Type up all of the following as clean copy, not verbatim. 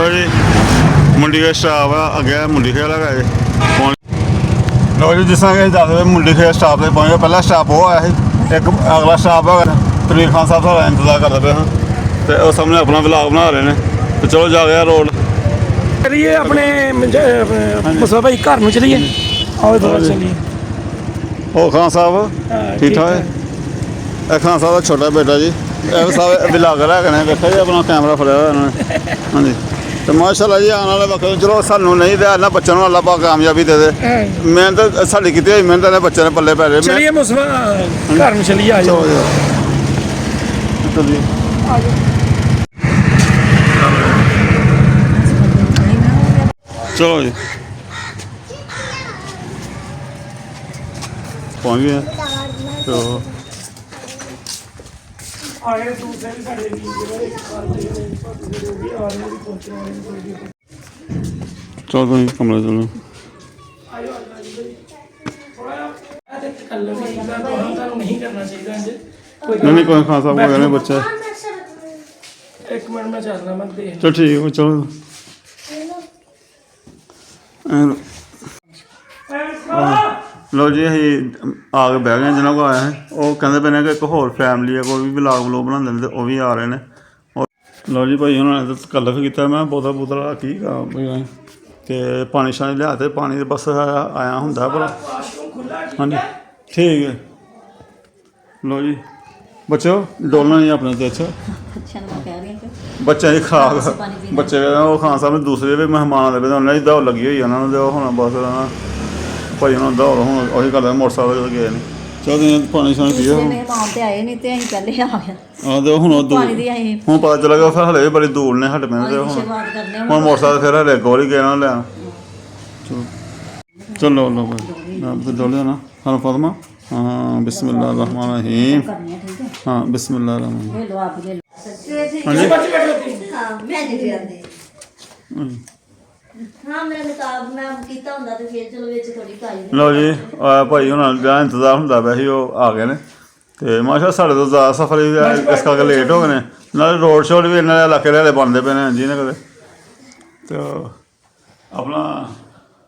लो जी मुंडी का स्टाफ है अगे मुंडी खेल है लो जी जिस तरह कि दस मुंडी खेल स्टाफ से पहुँच गए पहला स्टाफ वो आया एक अगला स्टाफ है तरीक खान साहब सारा इंतजार करते पे हाँ तो वो सामने अपना व्लॉग बना रहे हैं तो चलो जा गया रोड चलिए अपने मुसला भाई घर में चलिए आओ इधर चलिए हो खान साहब ठीक ठाक है खान साहब का छोटा बेटा जी साहब व्लॉगर है बैठे जी अपना कैमरा फड़िया इन्होंने हाँ जी तो माशाल्लाह जी आने वाले वक्त चलो सानू नहीं दे ना बच्चों को अल्लाह पाक कामयाबी दे दे मेहनत साड़ी की मेहनत ने बच्चे ने पल्ले पै रहे चलिए मुसला घर में चलिए आ जाओ चलिए चलो जी पहुँच गए तो चलो तुम कमरे चलो नहीं कोई खान साहब को नहीं बच्चा एक मिनट में चल रहा मैं देख चलो ठीक है चलो लो जी अं आ के बह गए जिन्होंने को आया है वो कहते पे ने कि एक होर फैमिली है कोई भी व्लॉग व्लॉग बनाते हैं तो वह भी आ रहे हैं लो जी भाई उन्होंने तकल्लफ किया मैं बोतल बोतल की तो पानी शानी लिया तो पानी तो बस आया होंगे भला हाँ जी ठीक है लो जी बच्चो डोलना नहीं अपने तो अच्छा बच्चे की खुराक बच्चे वो खान साहब ने दूसरे भी मेहमान आए उन्होंने ही दौड़ लगी हुई उन्होंने तो होना बस भाई उन्होंने दौड़ हूँ वही करते मोटरसाइकिल गए नहीं चलो पानी शानी पियो तो हूँ पता चला गया फिर हले भी बड़ी दूर ने हट पैने हूँ मोटरसाइकिल फिर हले कोल ही गए ना लिया चलो लो भाई डोलिया ना हाँ फातिमा हाँ बिस्मिल्लाह रहमान रहीम हाँ बिस्मिल्लाह रहमान लो जी भाई हूँ इंतजार होंगे वैसे वो आ गए तो माशा साढ़े तो ज़्यादा सफर इस करके लेट हो गए नाले रोड शोड भी इन्होंने इलाके हले बनते पे हैं जी ने कदे तो अपना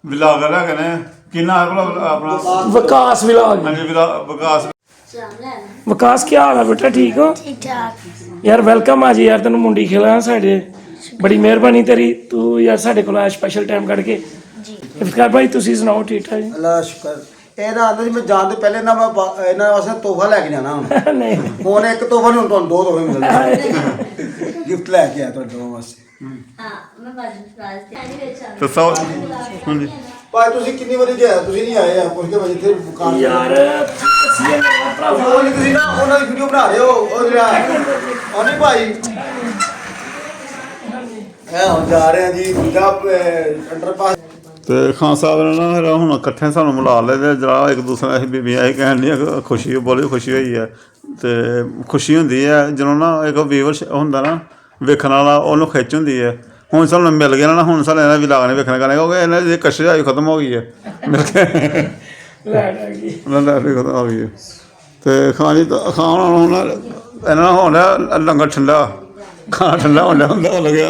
व्लॉगर है कि ना अपना विकास व्लॉग हाँ जी विकास विकास क्या हाल है बेटा ठीक हो ठीक ठाक यार वेलकम आ जी यार तेन मुंडी खिलाया साढ़े बड़ी मेहरबानी तेरी तू यार साढ़े को स्पेशल टाइम कढ़ के इफ्तार भाई तुसी सुनाओ ठीक ठाक अल्लाह शुक्र ਇਹਦਾ ਆਂਦਾ ਜੀ ਮੈਂ ਜਾਣ ਤੋਂ ਪਹਿਲੇ ਨਾ ਮੈਂ ਇਹਨਾਂ ਵਾਸਤੇ ਤੋਹਫਾ ਲੈ ਕੇ ਜਾਣਾ ਹੁਣ नहीं ਹੁਣ ਇੱਕ ਤੋਹਫਾ ਨਹੀਂ ਹੁਣ ਤੁਹਾਨੂੰ ਦੋ ਤੋਹਫੇ ਮਿਲਣਗੇ ਗਿਫਟ ਲੈ ਕੇ ਆਇਆ ਤੁਹਾਡੇ ਦੋਵਾਂ ਵਾਸਤੇ हाँ मैं बाजू प्राइस थी तो सौ हाँ जी ਭਾਈ ਤੁਸੀਂ ਕਿੰਨੀ ਵਾਰੀ ਗਏ ਤੁਸੀਂ ਨਹੀਂ ਆਏ ਆ ਪੁੱਛ ਕੇ ਭਾਈ ਇੱਥੇ ਦੁਕਾਨ यार सीए मेरा भरा ਉਹ ਨਹੀਂ ਤੁਸੀਂ ਨਾ ਉਹਨਾਂ ਦੀ ਵੀਡੀਓ ਬਣਾ ਰਹੇ ਹੋ ਉਹ ਜਿਹੜਾ ਉਹਨੇ ਭਾਈ ਇਹ ਹੁਣ ਜਾ ਰਹੇ ਆ ਜੀ ਦੂਜਾ ਅੰਡਰਪਾਸ तो खान साहब ने ना फिर हूँ कट्ठे सानू मिला ले जरा एक दूसरे अं बीबियाँ अं कहन दी खुशी बोली खुशी हुई है तो खुशी होंगी है जो ना एक व्यूवर होंगे ना वेखने वाला उन्होंने खिच होंगी है हूँ सानू मिल गया ना हूँ सारे भी लागने वेखने करने क्योंकि इन्हें कशे आई खत्म हो गई है मिल के खत्म हो गई है तो खानी खाना हूँ इन्होंने होना लंगर ठंडा खाना ठंडा हो लगे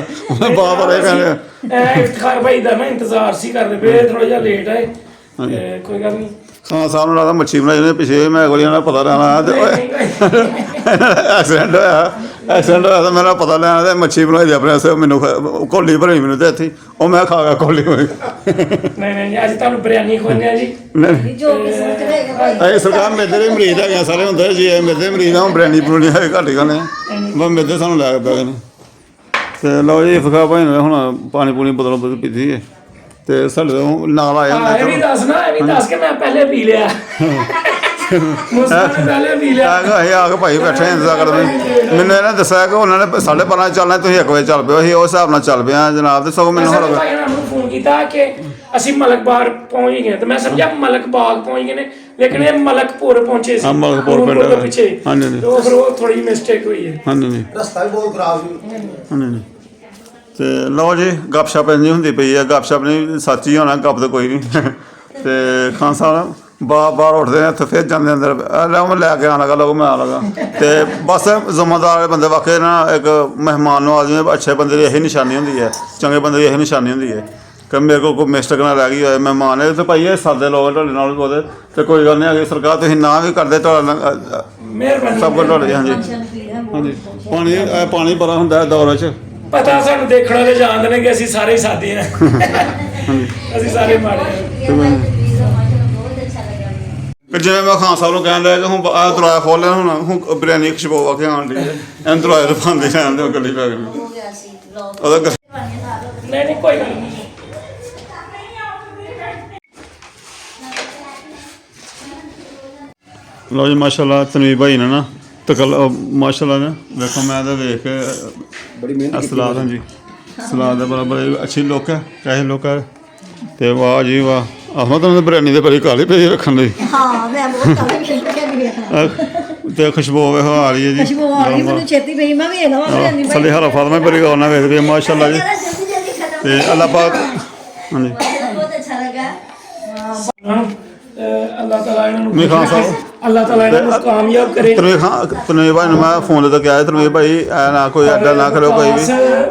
बाप कहने इफ्तार भाई दा ना इंतजार सी करदे पे थोड़ा जिहा लेट है कोई गल नहीं खान साहब ने लगता मच्छी बनाई ने पिछले मैं कोई पता लैना एक्सीडेंट होया तो मेरा पता लैना तो मच्छी बनाई दी अपने मैनू कोली भरी मैनू तो इत्थे वो मैं खा गया कोली नहीं अज तुहानू बिरयानी खुआने जी सरकार मेदे के मरीज है सारे होंगे जी मेदे मरीज हूँ बिरयानी बरूनी है घट ही खाने बस मेदे सानू लै पै गए तो लो जी इफ्तार भाई ने हुण पानी पूनी बोतल बोतल पीती है तो साढ़े नाल आया दस के मैं पहले पी लिया आके भाई बैठे इंतजार करते मैंने इन्हें दसा कि उन्होंने 12:30 चलना तुम 1 बजे चल पे उस हिसाब नाल चल पे जनाब तो सगों मैंने फोन किया कि असीं मलक बाग पहुंच गए तो मैं समझा मलक बाग पहुंच गए लेकिन ये मलकपुर पहुंचे मलकपुर पीछे तो फिर वो थोड़ी मिस्टेक हुई है हाँ जी ਰਸਤਾ ਵੀ ਬਹੁਤ ਖਰਾਬ ਸੀ हाँ जी तो लो जी गपशप इंजी होंगी पई है गपशप नहीं सच ही होना गप तो कोई नहीं तो खान साहब ਬਾਹਰ ਉੱਠਦੇ ਨੇ ਇੱਥੇ ਫਿਰ ਜਾਂਦੇ ਅੰਦਰ ਲੈ ਮੈਂ ਲੈ ਕੇ ਆਉਣ ਲੱਗਾ ਲੋਕ ਮੈਂ ਆ ਲਗਾ ਤੇ ਬਸ ਜ਼ਿੰਮੇਦਾਰ ਵਾਲੇ ਬੰਦੇ ਵਾਕਈ ਨਾ ਇੱਕ ਮਹਿਮਾਨ ਨੂੰ ਆਦਮੀ ਅੱਛੇ ਬੰਦੇ ਦੀ ਇਹੀ ਨਿਸ਼ਾਨੀ ਹੁੰਦੀ ਹੈ, ਚੰਗੇ ਬੰਦੇ ਦੀ ਇਹੀ ਨਿਸ਼ਾਨੀ ਹੁੰਦੀ ਹੈ ਕਿ ਮੇਰੇ ਕੋਲ ਕੋਈ ਮਿਸਟੇਕ ਨਾ ਰਹਿ ਗਈ ਹੋਏ ਮਹਿਮਾਨ ਹੈ ਤੇ ਭਾਈ ਇਹ ਸਾਦੇ ਲੋਕ ਤੁਹਾਡੇ ਨਾਲ ਵੀ ਬਹੁਤੇ ਤੇ ਕੋਈ ਗੱਲ ਨਹੀਂ ਹੈਗੀ ਸਰਕਾਰ ਤੁਸੀਂ ਨਾ ਵੀ ਕਰਦੇ ਤੁਹਾਡਾ ਮਿਹਰਬਾਨੀ ਸਭ ਕੁਝ ਤੁਹਾਡੇ ਹਾਂਜੀ ਹਾਂਜੀ ਪਾਣੀ ਬੜਾ ਹੁੰਦਾ ਹੈ ਦੌਰ 'ਚ ਪਤਾ ਸਾਨੂੰ ਦੇਖਣ ਵਾਲੇ ਜਾਣਦੇ ਨੇ ਕਿ ਅਸੀਂ ਸਾਰੇ ਹੀ ਸਾਦੇ ਆ ਅਸੀਂ ਸਾਰੇ ਮਾੜੇ ਆ बहुत अच्छा लगा ਕਿ ਜਿਵੇਂ ਮੈਂ ਖਾਨ ਸਾਹਿਬ ਨੂੰ ਕਹਿਣ ਲਿਆ ਕਿ ਹੁਣ ਆਹ ਦਰਵਾਜ਼ਾ ਖੋਲ ਲੈਣਾ ਹੁਣ ਬਿਰਿਆਨੀ ਖੁਸ਼ਬੂ ਆ ਕੇ ਆਉਣ ਡਈ ਹੈ ਇਹਨੂੰ ਦਰਵਾਜ਼ੇ ਤੋਂ ਪਾਉਂਦੇ ਜਾਂਦੇ ਗੱਲੀ ਪੈ ਗਈ हो गया सी ब्लॉग ਉਹਦਾ ਗ- ਨਹੀਂ ਨਹੀਂ ਕੋਈ ਗੱਲ ਨਹੀਂ ਲਓ ਜੀ ਮਾਸ਼ਾਅੱਲਾ ਤਨਵੀਰ ਭਾਈ ਨੇ ਨਾ ਤਕਲ ਮਾਸ਼ਾਅੱਲਾ ਨੇ ਵੇਖੋ ਮੈਂ ਤਾਂ ਵੇਖ ਕੇ ਬੜੀ ਮਿਹਨਤ ਸਲਾਦ ਹਾਂਜੀ ਸਲਾਦ ਦੇ ਬਰਾਬਰ ਅੱਛੀ ਲੋਕ ਹੈ ਕਹੇ ਲੋਕ ਹੈ ਤੇ ਵਾਹ ਜੀ ਵਾਹ ਆਹਮਦ ਤੁਹਾਨੂੰ ਬਿਰਿਆਨੀ ਦੇ ਬੜੀ ਕਾਲੀ ਪਈ ਰੱਖਣ ਲਈ हाँ मैं बहुत काफी खेल गया ਤੇ ਖੁਸ਼ਬੂ ਵੇ ਆ ਰਹੀ ਹੈ ਜੀ खुशबू आ रही मैंने छेती पे मैं भी ना बिरयानी ਸੱਲੇ ਹਰਾ ਫਾਤਮਾ ਬੜੀ ਗੌਰ ਨਾਲ ਵੇਖਦੇ ਆ ਮਾਸ਼ਾਅੱਲਾ ਜੀ जल्दी जल्दी खत्म ਤੇ ਅੱਲਾਹ ਪਾਕ ਹਾਂਜੀ बहुत अच्छा लगा ਅੱਲਾਹ ਤਾਲਾ ਇਹਨਾਂ ਨੂੰ ਮੀਰ ਖਾਨ ਸਾਹਿਬ ਅੱਲਾਹ ਤਾਲਾ ਇਹਨਾਂ ਨੂੰ ਕਾਮਯਾਬ ਕਰੇ ਤਨਵੀਰ ਖਾਨ ਤਨਵੀਰ ਭਾਈ ਨੂੰ ਮੈਂ ਫੋਨ ਤੇ ਕਿਹਾ ਤਨਵੀਰ ਭਾਈ ਐ ਨਾ ਕੋਈ ਅੱਡਾ ਨਾ ਕਰੋ ਕੋਈ ਵੀ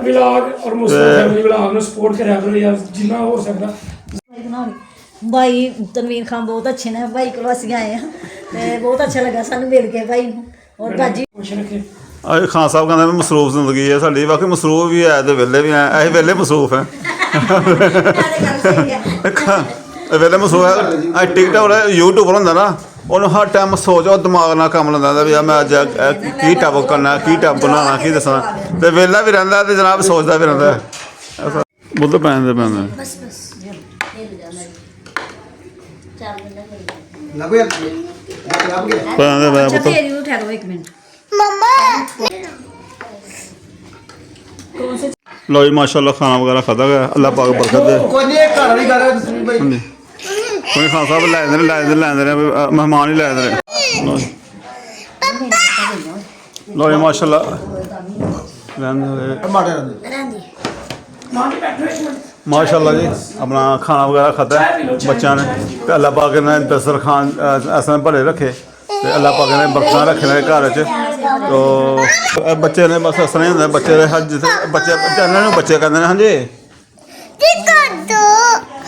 ਵਲੌਗ ਔਰ ਮੁਸਲਿਮ ਫੈਮਿਲੀ ਵਲੌਗ ਨੂੰ ਸਪੋਰਟ ਕਰਿਆ ਕਰੋ ਯਾਰ ਜਿੰਨਾ ਹੋ ਸਕਦਾ भाई तनवीर खान बहुत अच्छे ने भाई को ਅਸੀਂ ਆਏ ਹਾਂ ਤੇ ਬਹੁਤ ਅੱਛਾ ਲੱਗਾ ਸਾਨੂੰ ਮਿਲ ਕੇ ਭਾਈ ਨੂੰ ਔਰ ਬਾਜੀ ਖੁਸ਼ ਰੱਖੇ ਅੱਜ ਖਾਨ ਸਾਹਿਬ ਕਹਿੰਦੇ ਵੀ ਮਸਰੂਫ ਜ਼ਿੰਦਗੀ ਹੈ ਸਾਡੀ ਵਾਕਈ ਮਸਰੂਫ ਵੀ ਹੈ ਤੇ ਵਿਹਲੇ ਵੀ ਹੈ ਅਸੀਂ ਵਿਹਲੇ ਮਸਰੂਫ ਹੈ ਵਿਹਲੇ ਮਸਰੂਫ ਹੈ ਟਿਕਟੋਕ ਯੂਟਿਊਬਰ ਹੁੰਦਾ ਨਾ ਉਹਨੂੰ ਹਰ ਟਾਈਮ ਸੋਚੋ ਦਿਮਾਗ ਨਾਲ ਕੰਮ ਲੈਂਦਾ ਵੀ ਮੈਂ ਅੱਜ ਕੀ ਟੱਬ ਕਰਨਾ ਕੀ ਟੱਬ ਬਣਾਉਣਾ ਕੀ ਦੱਸਣਾ ਤੇ ਵਿਹਲਾ ਵੀ ਰਹਿੰਦਾ ਤੇ ਜਨਾਬ ਸੋਚਦਾ ਵੀ ਰਹਿੰਦਾ ਬੁੱਧ ਪੈਂਦੇ बस बस ये ले जाना 4 मिनट ਲੱਗੋ ਯਾਰ ਲੱਗ ਗਿਆ ਪੈਂਦੇ ਪੈ ਪੁੱਤ फिर यू ठहरो 1 मिनट ਲਓ ਜੀ ਮਾਸ਼ਾਅੱਲਾ ਖਾਣਾ ਵਗੈਰਾ ਖਾਧਾ ਗਿਆ ਅੱਲਾਹ ਪਾਕ ਬਰਕਤ ਦੇ ਕੋਈ ਨਹੀਂ ਘਰ ਵਾਲੀ ਗੱਲ ਹੈ ਤੁਸੀਂ ਭਾਈ ਹਾਂਜੀ ਕੋਈ ਖਾਨ ਸਾਹਿਬ ਲੈ ਦੇ ਨੇ ਮਹਿਮਾਨ ਹੀ ਲੈ ਦੇ ਨੇ ਲਓ ਜੀ ਮਾਸ਼ਾਅੱਲਾ ਰਹਿੰਦੇ ਮਾੜੇ ਰਹਿੰਦੇ ਮਾਂ ਕੇ ਬੈਠੋ ਇੱਕ ਮਿੰਟ ਮਾਸ਼ਾਅੱਲਾ ਜੀ ਆਪਣਾ ਖਾਣਾ ਵਗੈਰਾ ਖਾਧਾ ਬੱਚਿਆਂ ਨੇ ਤੇ ਅੱਲਾਹ ਪਾਕ ਨੇ ਦਸਤਰਖਾਨ ਅਸਾਂ ਭਰੇ ਰੱਖੇ ਤੇ ਅੱਲਾਹ ਪਾਕ ਨੇ ਬਰਕਤਾਂ ਰੱਖੇ ਨੇ ਘਰ 'ਚ ਤੋ ਇਹ ਬੱਚੇ ਨੇ ਬਸ ਇਸ ਤਰ੍ਹਾਂ ਹੀ ਹੁੰਦਾ ਬੱਚੇ ਦੇ ਹਰ ਜਿੱਥੇ ਬੱਚੇ ਇਹਨਾਂ ਨੂੰ ਬੱਚੇ ਕਹਿੰਦੇ ਨੇ ਹਾਂਜੀ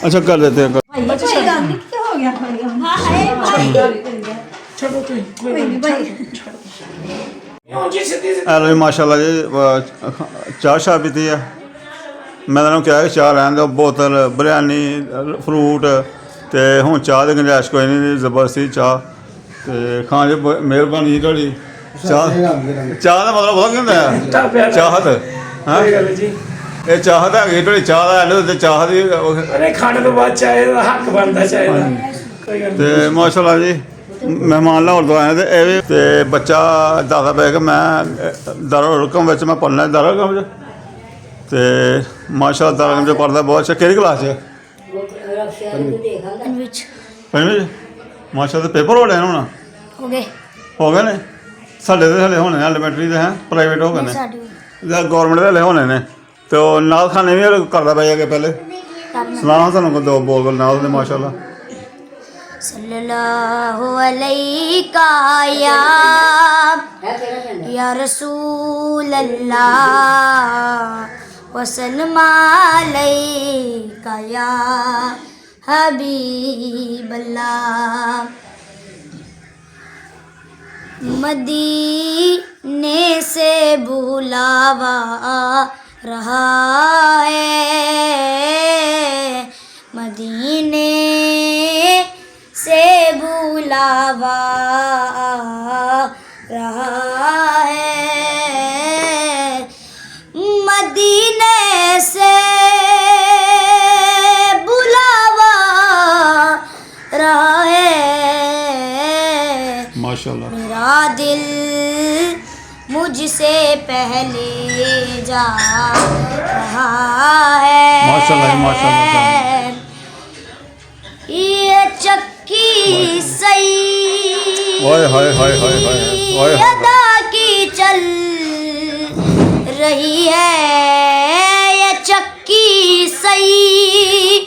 ਅੱਛਾ ਕਰ ਦੇਤੇ हैं कोई गल नहीं क्या हो गया हां है ਛੱਡੋ ਤੁਸੀਂ ਕੋਈ भाई भाई ਹੁਣ ਜੀ ਸਿੱਧੀ ਐਲੋ ਜੀ ਮਾਸ਼ਾਅੱਲਾ ਜੀ ਚਾਹ ਸ਼ਾਹ ਪੀਤੀ ਆ ਮੈਂ ਤੁਹਾਨੂੰ ਕਿਹਾ ਕਿ ਚਾਹ ਰਹਿਣ ਦਿਓ ਬੋਤਲ ਬਿਰਿਆਨੀ ਫਰੂਟ ਤੇ ਹੁਣ ਚਾਹ ਦੀ ਗੁੰਜਾਇਸ਼ ਕੋਈ ਨਹੀਂ ਜ਼ਬਰਦਸਤੀ ਚਾਹ ਤੇ ਖਾਂ ਜੀ ਮਿਹਰਬਾਨੀ ਜੀ ਤੁਹਾਡੀ ਚਾਹ ਚਾਹ ਦਾ ਮਤਲਬ ਪਤਾ ਕੀ ਹੁੰਦਾ ਚਾਹ ਪਿਆ ਹੈ ਚਾਹਤ ਹਾਂ ਕੋਈ ਗੱਲ ਜੀ ਇਹ ਚਾਹਤ ਹੈਗੀ ਤੁਹਾਡੀ ਚਾਹ ਦਾ ਐਂਡ ਤੇ ਚਾਹ ਦੀ ਅਰੇ ਖਾਣ ਤੋਂ ਬਾਅਦ ਚਾਹੇ ਦਾ ਹੱਕ ਬਣਦਾ ਚਾਹੇ ਦਾ ਕੋਈ ਗੱਲ ਨਹੀਂ ਤੇ ਮਾਸ਼ਾਅੱਲਾ ਜੀ ਮਹਿਮਾਨ ਲਾਹੌਰ ਤੋਂ ਆਏ ਤੇ ਇਹ ਵੀ ਤੇ ਬੱਚਾ ਦੱਸਦਾ ਪਿਆ ਕਿ ਮੈਂ ਦਾਰੁਲ ਹੁਕਮ ਵਿੱਚ ਮੈਂ ਪੜ੍ਹਨਾ ਦਾਰੁਲ ਹੁਕਮ ਵਿੱਚ ਤੇ ਮਾਸ਼ਾਅੱਲਾ ਦਾਰੁਲ ਹੁਕਮ 'ਚ ਪੜ੍ਹਦਾ ਬਹੁਤ ਅੱਛਾ ਕਿਹੜੀ ਕਲਾਸ 'ਚ ਪੰਜਵੀਂ 'ਚ ਮਾਸ਼ਾਅੱਲਾ ਤੇ ਪੇਪਰ ਹੋ ਰਹੇ ਨੇ ਹੁਣ हो गए ਹੋ ਗਏ ਨੇ ਸਾਡੇ ਤੇ ਹਲੇ ਹੋਣੇ ਨੇ ਐਲੀਮੈਂਟਰੀ ਦੇ ਹੈ ਪ੍ਰਾਈਵੇਟ ਹੋ ਗਏ ਨੇ ਜਾਂ ਗੌਰਮੈਂਟ ਦੇ ਹਲੇ ਹੋਣੇ ਨੇ ਤੇ ਉਹ ਨਾਲ ਖਾਣੇ ਵੀ ਹਲੇ ਕਰਦਾ ਪਿਆ ਕਿ ਪਹਿਲੇ ਸੁਣਾਓ ਤੁਹਾਨੂੰ ਕੋਈ ਦੋ ਬੋਲ ਨਾਲ ਦੇ ਮਾਸ਼ਾਅੱਲਾ सल्लल्लाहु अलैका या रसूल अल्लाह वसल्लम अलैका या हबीब अल्लाह मदीने से बुलावा रहा है मदीने से बुलावा रहा है मदीने से बुलावा रहा है माशाअल्लाह मेरा दिल मुझसे पहले जा रहा है माशाअल्लाह माशाअल्लाह ये चक्की सही ओए हाय हाय हाय हाय ओए अदा की चल रही है ये चक्की सही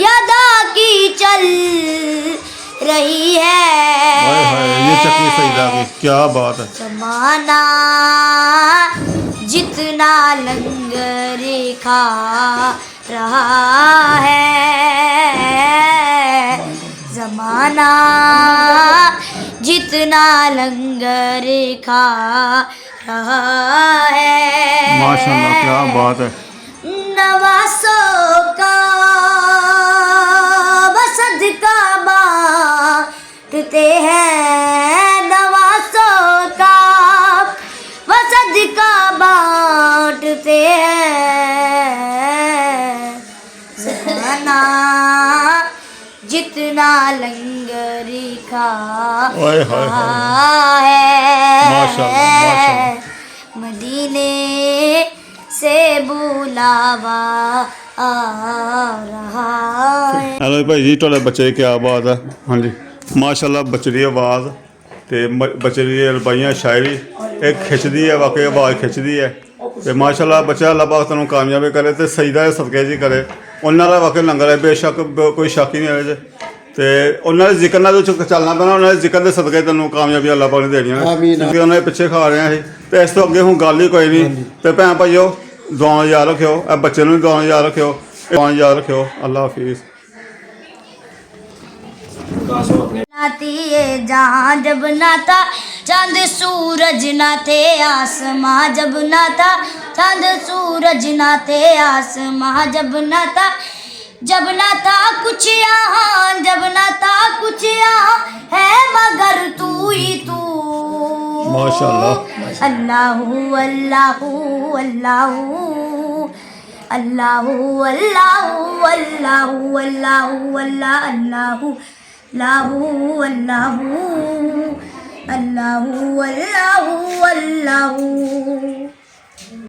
अदा की चल रही हाय हाय, ये चटनी है। सईदा की, क्या बात है। जमाना जितना लंगर खा रहा है, जमाना जितना लंगर खा रहा है, माशाल्लाह, क्या बात है। नवासों का सदका बांटते हैं, नवासों का सदका बांटते हैं, जमाना जितना लंगर खा ओए हाय हाय, रहा है, माशाल्लाह, माशाल्लाह। मदीने से बुलावा आ रहा है। हेलो भाई जी, ਤੁਹਾਡੇ ਬੱਚੇ ਕੀ ਬਾਤ ਹੈ। ਹਾਂਜੀ ਮਾਸ਼ਾਅੱਲਾ, ਬੱਚੇ ਦੀ ਆਵਾਜ਼ ਤੇ ਬੱਚੇ ਦੀ ਰਬਾਈਆਂ ਸ਼ਾਇਰੀ ਇਹ ਖਿੱਚਦੀ ਹੈ, ਵਾਕਈ ਆਵਾਜ਼ ਖਿੱਚਦੀ ਹੈ। ਤੇ ਮਾਸ਼ਾਅੱਲਾ ਬੱਚਾ ਅੱਲਾਹ ਪਾਕ ਤੁਹਾਨੂੰ ਕਾਮਯਾਬੀ ਕਰੇ ਤੇ ਸਜਦਾ ਸਦਕੇ ਜੀ ਕਰੇ। ਉਹਨਾਂ ਦਾ ਵਾਕਈ ਲੰਗਰ ਹੈ, ਬੇਸ਼ੱਕ ਕੋਈ ਸ਼ੱਕ ਹੀ ਨਹੀਂ ਇਹਦੇ 'ਚ। ਤੇ ਉਹਨਾਂ ਦੇ ਜ਼ਿਕਰ ਨਾਲ ਚੱਲਣਾ ਪੈਣਾ, ਉਹਨਾਂ ਦੇ ਜ਼ਿਕਰ ਦੇ ਸਦਕੇ ਤੈਨੂੰ ਕਾਮਯਾਬੀ ਅੱਲਾਹ ਪਾਕ ਨੇ ਦੇਣੀਆਂ ਨੇ, ਆਮੀਨ। ਕਿਉਂਕਿ ਉਹਨਾਂ ਦੇ ਪਿੱਛੇ ਖਾ ਰਹੇ ਸੀ। ਤੇ ਇਸ ਤੋਂ ਅੱਗੇ ਹੁਣ ਗੱਲ ਹੀ ਕੋਈ ਨਹੀਂ। ਤੇ ਭੈਣ ਭਾਈਓ, ਦੁਆਵਾਂ ਯਾਦ ਰੱਖਿਓ, ਇਹ ਬੱਚੇ ਨੂੰ ਵੀ ਦੁਆਵਾਂ ਯਾਦ ਰੱਖਿਓ, ਦੁਆਵਾਂ ਯਾਦ ਰੱਖਿਓ। ਅੱਲਾਹ ਹਾਫਿਜ਼। नाती ये जहाँ जब ना था चांद सूरज ना थे, आसमां जब ना था चांद सूरज ना थे, आसमां जब ना था कुछ यहाँ, जब ना था कुछ यहाँ है मगर तू ही तू। माशाअल्लाह। अल्लाहू अल्लाहू अल्लाहू अल्लाहू अल्लाहू अल्लाहू अल्लाहू अल्लाह अल्लाहू अल्लाहू अल्लाहू अल्लाहू अल्लाहू अल्लाहू